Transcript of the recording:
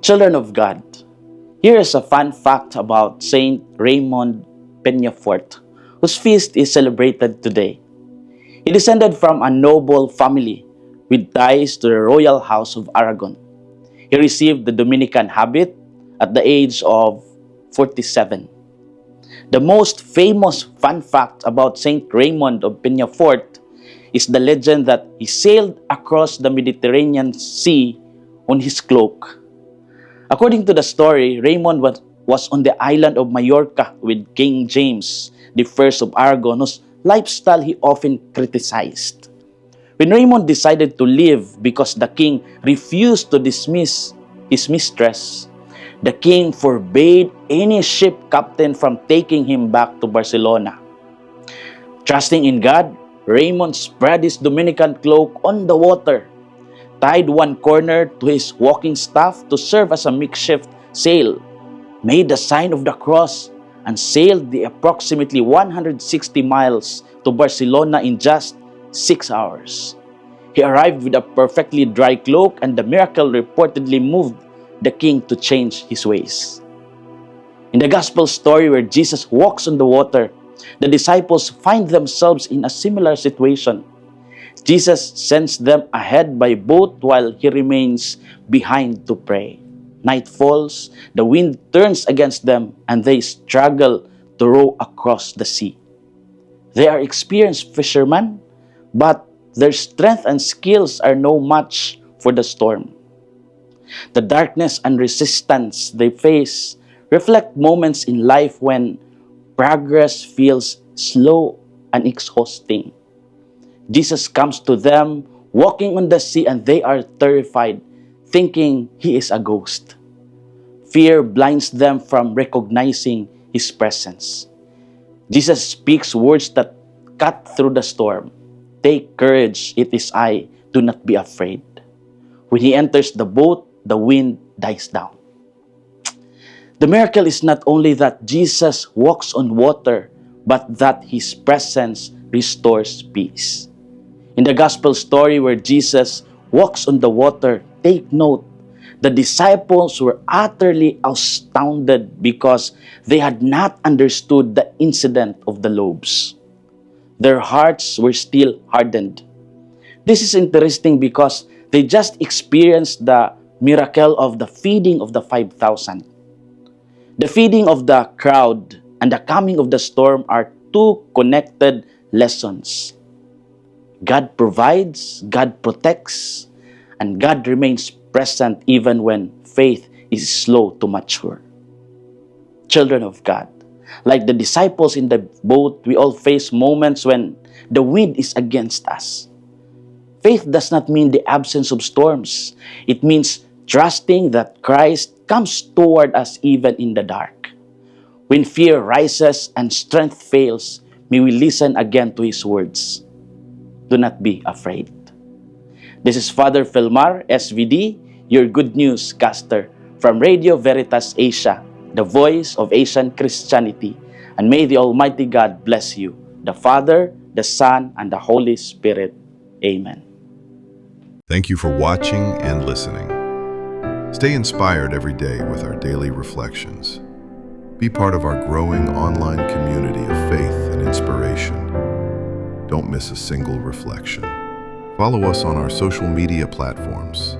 Children of God, here is a fun fact about Saint Raymond Peñafort, whose feast is celebrated today. He descended from a noble family with ties to the royal house of Aragon. He received the Dominican habit at the age of 47. The most famous fun fact about Saint Raymond of Peñafort is the legend that he sailed across the Mediterranean Sea on his cloak. According to the story, Raymond was on the island of Majorca with King James I of Aragon, whose lifestyle he often criticized. When Raymond decided to leave because the king refused to dismiss his mistress, the king forbade any ship captain from taking him back to Barcelona. Trusting in God, Raymond spread his Dominican cloak on the water, tied one corner to his walking staff to serve as a makeshift sail, made the sign of the cross, and sailed the approximately 160 miles to Barcelona in just 6 hours. He arrived with a perfectly dry cloak, and the miracle reportedly moved the king to change his ways. In the gospel story where Jesus walks on the water, the disciples find themselves in a similar situation. Jesus sends them ahead by boat while he remains behind to pray. Night falls, the wind turns against them, and they struggle to row across the sea. They are experienced fishermen, but their strength and skills are no match for the storm. The darkness and resistance they face reflect moments in life when progress feels slow and exhausting. Jesus comes to them walking on the sea, and they are terrified, thinking he is a ghost. Fear blinds them from recognizing his presence. Jesus speaks words that cut through the storm. Take courage, it is I, do not be afraid. When he enters the boat, the wind dies down. The miracle is not only that Jesus walks on water, but that his presence restores peace. In the gospel story where Jesus walks on the water, take note, the disciples were utterly astounded because they had not understood the incident of the loaves. Their hearts were still hardened. This is interesting because they just experienced the miracle of the feeding of the 5,000. The feeding of the crowd and the coming of the storm are two connected lessons. God provides, God protects, and God remains present even when faith is slow to mature. Children of God, like the disciples in the boat, we all face moments when the wind is against us. Faith does not mean the absence of storms. It means trusting that Christ comes toward us even in the dark. When fear rises and strength fails, may we listen again to His words. Do not be afraid. This is Father Felmar, SVD, your Good News caster from Radio Veritas Asia, the voice of Asian Christianity. And may the Almighty God bless you, the Father, the Son, and the Holy Spirit. Amen. Thank you for watching and listening. Stay inspired every day with our daily reflections. Be part of our growing online community of faith and inspiration. Don't miss a single reflection. Follow us on our social media platforms